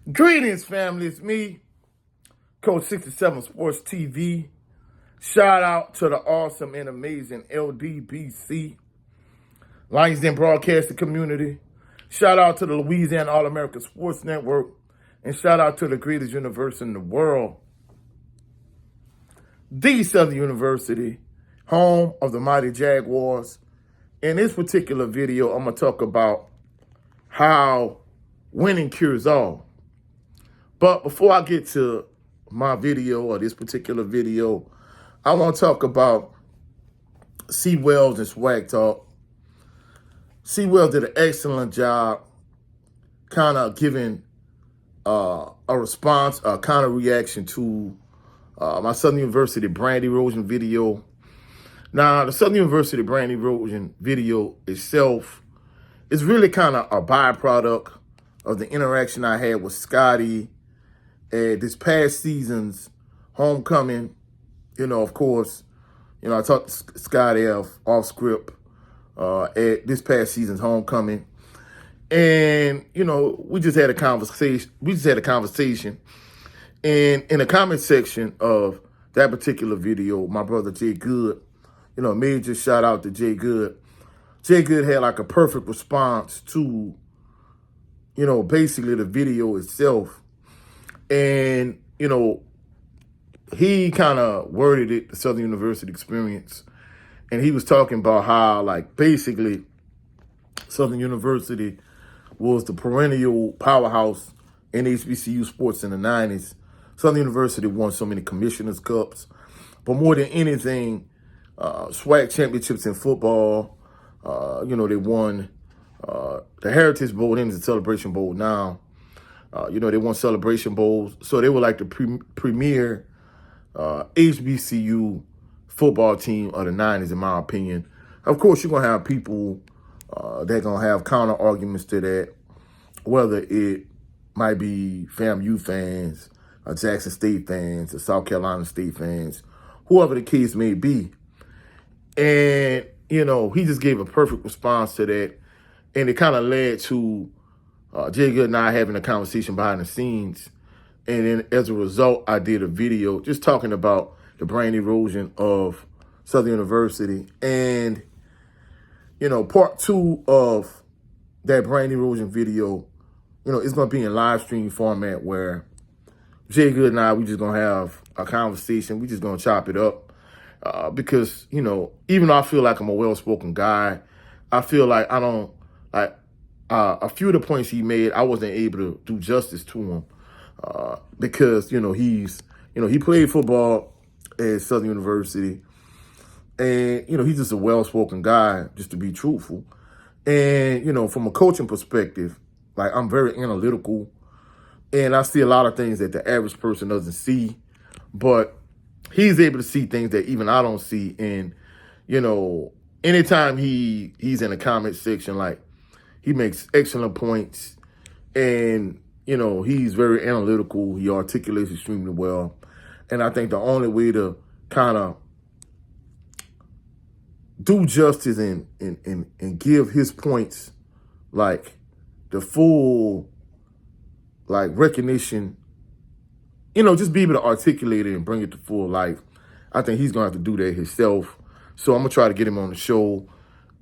Greetings, family. It's me, Coach 67 Sports TV. Shout out to the awesome and amazing LDBC, Lions Den Broadcasting Community. Shout out to the Louisiana All-American Sports Network. And shout out to the greatest university in the world, the Southern University, home of the mighty Jaguars. In this particular video, I'm going to talk about how winning cures all. But before I get to my video or this particular video, I want to talk about C. Wells and SWAC Talk. C. Wells did an excellent job kind of giving a response, a kind of reaction to my Southern University brand erosion video. Now, the Southern University brand erosion video itself is really kind of a byproduct of the interaction I had with Scotty at this past season's homecoming. Of course, I talked to Scotty off script at this past season's homecoming. And, we just had a conversation. And in the comment section of that particular video, my brother Jay Good, major shout out to Jay Good. Jay Good had like a perfect response to, basically the video itself. And, he kind of worded it, the Southern University experience. And he was talking about how, basically, Southern University was the perennial powerhouse in HBCU sports in the 90s. Southern University won so many commissioners' cups. But more than anything, SWAC championships in football. They won the Heritage Bowl, then the Celebration Bowl now. They won Celebration Bowls. So they were like the premier HBCU football team of the 90s, in my opinion. Of course, you're going to have people that are going to have counter arguments to that, whether it might be FAMU fans, or Jackson State fans, or South Carolina State fans, whoever the case may be. And, he just gave a perfect response to that. And it kind of led to Jay Good and I having a conversation behind the scenes. And then as a result, I did a video just talking about the brain erosion of Southern University. And, part 2 of that brain erosion video, it's going to be in live stream format where Jay Good and I, we just going to have a conversation. We just going to chop it up. Because, even though I feel like I'm a well-spoken guy, I feel like I don't, a few of the points he made, I wasn't able to do justice to him. Because, he played football at Southern University. And, he's just a well-spoken guy, just to be truthful. And, from a coaching perspective, I'm very analytical. And I see a lot of things that the average person doesn't see. But he's able to see things that even I don't see. And, anytime he's in the comment section, he makes excellent points. And, he's very analytical. He articulates extremely well. And I think the only way to kind of do justice and give his points, the full, recognition, just be able to articulate it and bring it to full life. I think he's going to have to do that himself. So I'm going to try to get him on the show.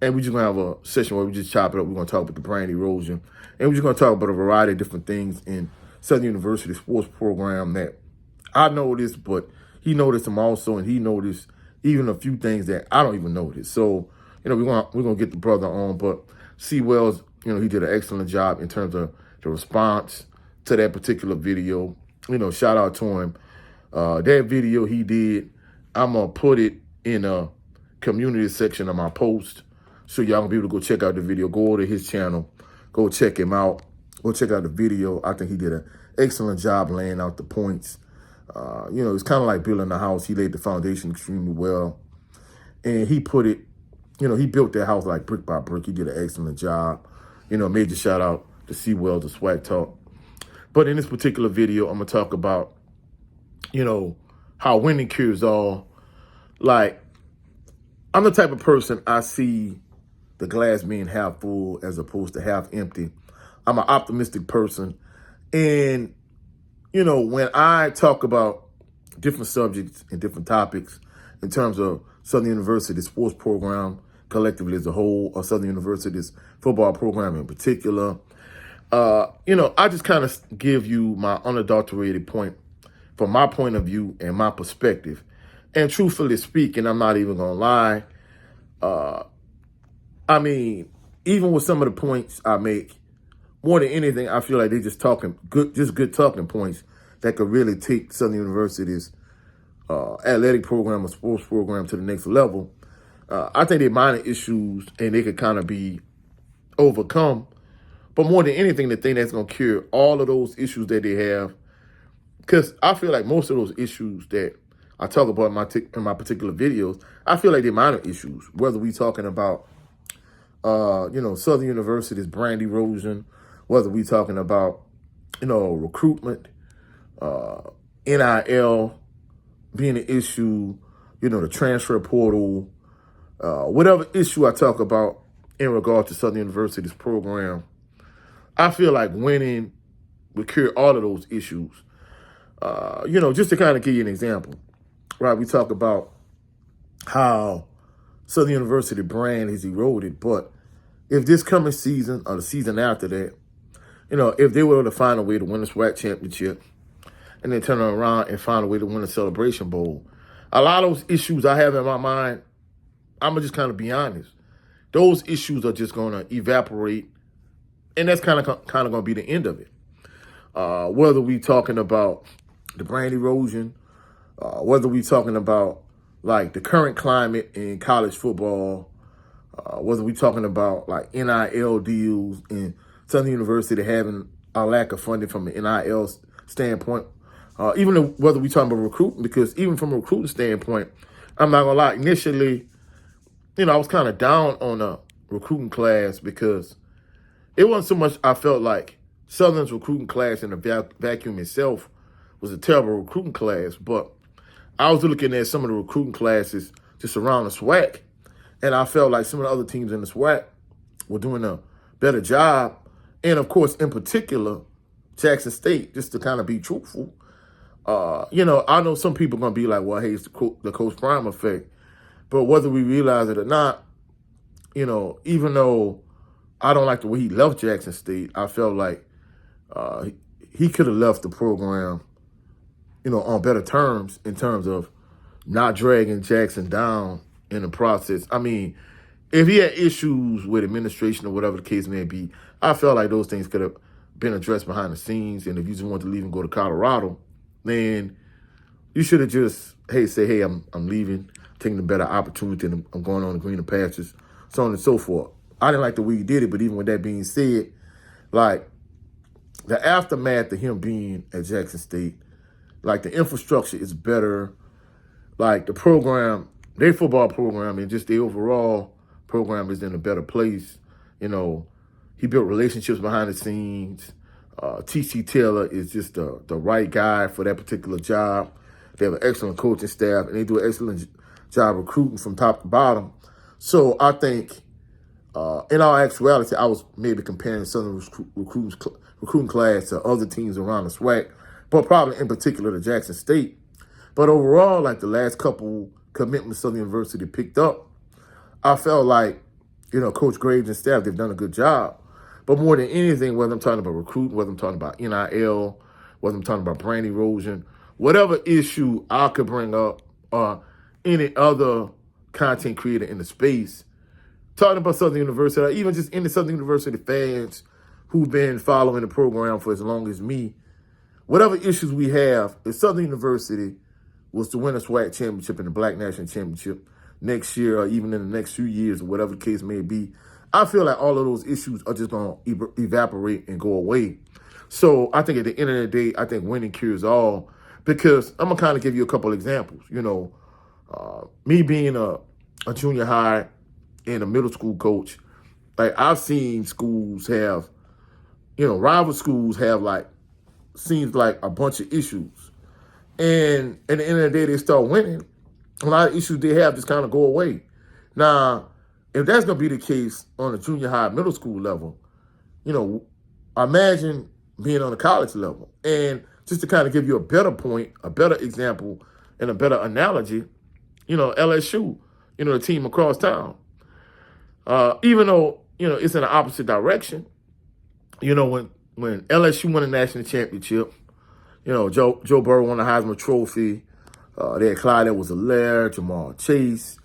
And we're just going to have a session where we just chop it up. We're going to talk about the brain erosion. And we're just going to talk about a variety of different things in Southern University sports program that I noticed, but he noticed them also, and he noticed even a few things that I don't even notice. So, we're going to get the brother on. But C. Wells, he did an excellent job in terms of the response to that particular video. Shout out to him. That video he did, I'm going to put it in a community section of my post. So y'all gonna be able to go check out the video. Go to his channel. Go check him out. Go check out the video. I think he did an excellent job laying out the points. It's kind of like building a house. He laid the foundation extremely well. And he put it, he built that house like brick by brick. He did an excellent job. Major shout out to C. Wells, the SWAC Talk. But in this particular video, I'm going to talk about, how winning cures all. I'm the type of person, I see the glass being half full as opposed to half empty. I'm an optimistic person. And, when I talk about different subjects and different topics in terms of Southern University's sports program collectively as a whole, or Southern University's football program in particular, I just kind of give you my unadulterated point from my point of view and my perspective. And truthfully speaking, I'm not even going to lie. I mean, even with some of the points I make, more than anything, I feel like they're just good talking points that could really take Southern University's athletic program or sports program to the next level. I think they're minor issues and they could kind of be overcome. But more than anything, the thing that's going to cure all of those issues that they have, because I feel like most of those issues that I talk about in my particular videos, I feel like they're minor issues. Whether we're talking about, Southern University's brand erosion, whether we're talking about, recruitment, NIL being an issue, the transfer portal, whatever issue I talk about in regard to Southern University's program, I feel like winning would cure all of those issues. Just to kind of give you an example, right? We talk about how Southern University brand is eroded, but if this coming season or the season after that, if they were to find a way to win the SWAC championship and then turn around and find a way to win the Celebration Bowl, a lot of those issues I have in my mind, I'm going to just kind of be honest. Those issues are just going to evaporate, and that's kind of going to be the end of it. Whether we talking about the brand erosion, whether we talking about like the current climate in college football, whether we talking about like NIL deals and Southern University having a lack of funding from an NIL standpoint, whether we talking about recruiting, because even from a recruiting standpoint, I'm not gonna lie, initially, I was kind of down on a recruiting class because it wasn't so much I felt like Southern's recruiting class in the vacuum itself was a terrible recruiting class, but I was looking at some of the recruiting classes just around the SWAC, and I felt like some of the other teams in the SWAC were doing a better job. And of course, in particular, Jackson State, just to kind of be truthful, I know some people are going to be like, well, hey, it's the Coach Prime effect. But whether we realize it or not, even though I don't like the way he left Jackson State, I felt like he could have left the program, on better terms in terms of not dragging Jackson down in the process. I mean, if he had issues with administration or whatever the case may be, I felt like those things could have been addressed behind the scenes. And if you just want to leave and go to Colorado, then you should have just, say, hey, I'm leaving, taking a better opportunity, and I'm going on the greener pastures, so on and so forth. I didn't like the way he did it, but even with that being said, like the aftermath of him being at Jackson State, like the infrastructure is better, like the program, their football program and just the overall program is in a better place. He built relationships behind the scenes. T.C. Taylor is just the right guy for that particular job. They have an excellent coaching staff, and they do an excellent job recruiting from top to bottom. So I think, in all actuality, I was maybe comparing Southern recruiting class to other teams around the SWAC, but probably in particular to Jackson State. But overall, like the last couple commitments Southern University picked up, I felt like, Coach Graves and staff, they've done a good job. But more than anything, whether I'm talking about recruiting, whether I'm talking about NIL, whether I'm talking about brand erosion, whatever issue I could bring up, or any other content creator in the space, talking about Southern University, or even just any Southern University fans who've been following the program for as long as me, whatever issues we have, if Southern University was to win a SWAC championship and the Black National Championship next year or even in the next few years, or whatever the case may be, I feel like all of those issues are just going to evaporate and go away. So I think at the end of the day, I think winning cures all, because I'm going to kind of give you a couple examples. Me being a junior high and a middle school coach, like I've seen schools have, rival schools have seems like a bunch of issues. And at the end of the day, they start winning. A lot of issues they have just kind of go away. Now, if that's going to be the case on a junior high, middle school level, imagine being on the college level. And just to kind of give you a better point, a better example, and a better analogy, LSU, the team across town. Even though, it's in the opposite direction, when LSU won a national championship, Joe Burrow won the Heisman Trophy. They had Clyde Edwards-Helaire, Jamal Chase,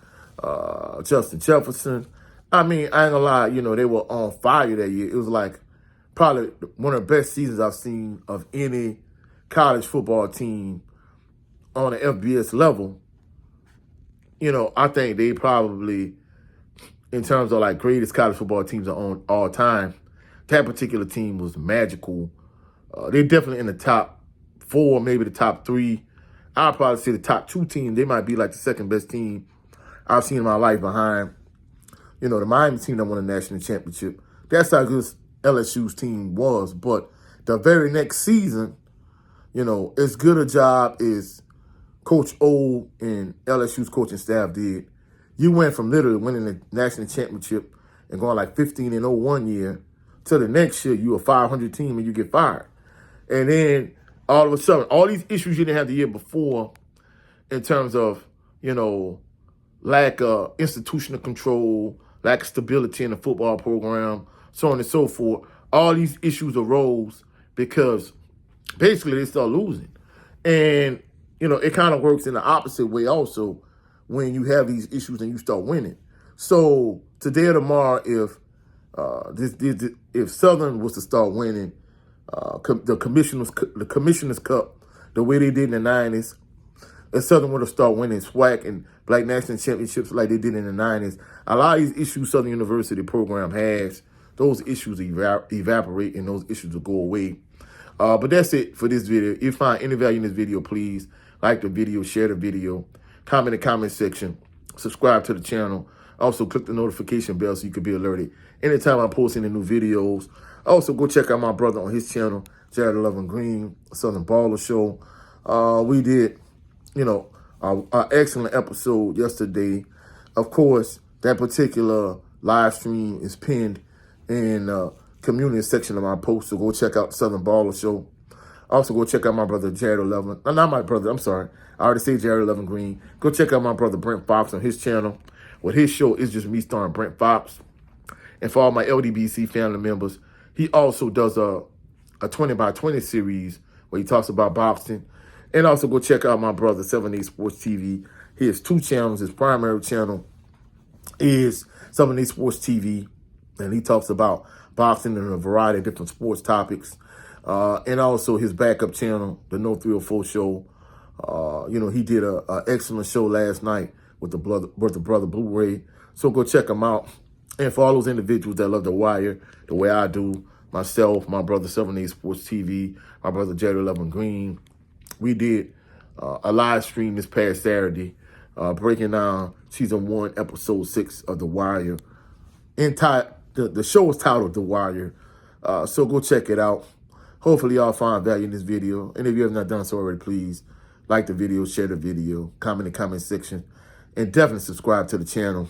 Justin Jefferson. I mean, I ain't gonna lie, they were on fire that year. It was like probably one of the best seasons I've seen of any college football team on the FBS level. I think they probably, in terms of like greatest college football teams on all time, that particular team was magical. They're definitely in the top 4, maybe the top 3. I'd probably say the top 2 team. They might be like the second best team I've seen in my life behind, the Miami team that won a national championship. That's how good LSU's team was. But the very next season, as good a job as Coach O and LSU's coaching staff did, you went from literally winning the national championship and going like 15-0 one year to the next year you a 500 team and you get fired. And then all of a sudden, all these issues you didn't have the year before in terms of, lack of institutional control, lack of stability in the football program, so on and so forth. All these issues arose because basically they start losing. And, it kind of works in the opposite way also when you have these issues and you start winning. So today or tomorrow, if Southern was to start winning the Commissioner's Cup the way they did in the 90s, if Southern were to start winning SWAC and Black National Championships like they did in the 90s, a lot of these issues Southern University program has, those issues evaporate and those issues will go away. But that's it for this video. If you find any value in this video, please like the video, share the video, comment in the comment section, subscribe to the channel. Also, click the notification bell so you can be alerted anytime I post any new videos. Also, go check out my brother on his channel, Jared 11 Green, Southern Baller Show. We did, our excellent episode yesterday. Of course, that particular live stream is pinned in the community section of my post, so go check out Southern Baller Show. Also, go check out my brother, Jared 11. Not my brother, I'm sorry. I already said Jared 11 Green. Go check out my brother, Brent Fox, on his channel. With his show, it's just me starring Brent Fox. And for all my LDBC family members, he also does a 20x20 series where he talks about boxing. And also go check out my brother, 78 Sports TV. He has 2 channels. His primary channel is 78 Sports TV. And he talks about boxing and a variety of different sports topics. And also his backup channel, the No 304 Show. He did an excellent show last night with the brother Blu-ray. So go check him out. And for all those individuals that love The Wire the way I do, myself, my brother 78 Sports TV, my brother Jared 11 Green, we did a live stream this past Saturday breaking down season 1, episode 6 of The Wire. The show is titled The Wire. So go check it out. Hopefully y'all find value in this video. And if you have not done so already, please like the video, share the video, comment in the comment section, and definitely subscribe to the channel.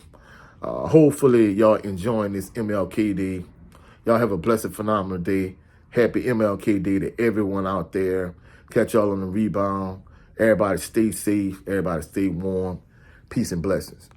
Hopefully y'all enjoying this MLK Day. Y'all have a blessed, phenomenal day. Happy MLK Day to everyone out there. Catch y'all on the rebound. Everybody stay safe. Everybody stay warm. Peace and blessings.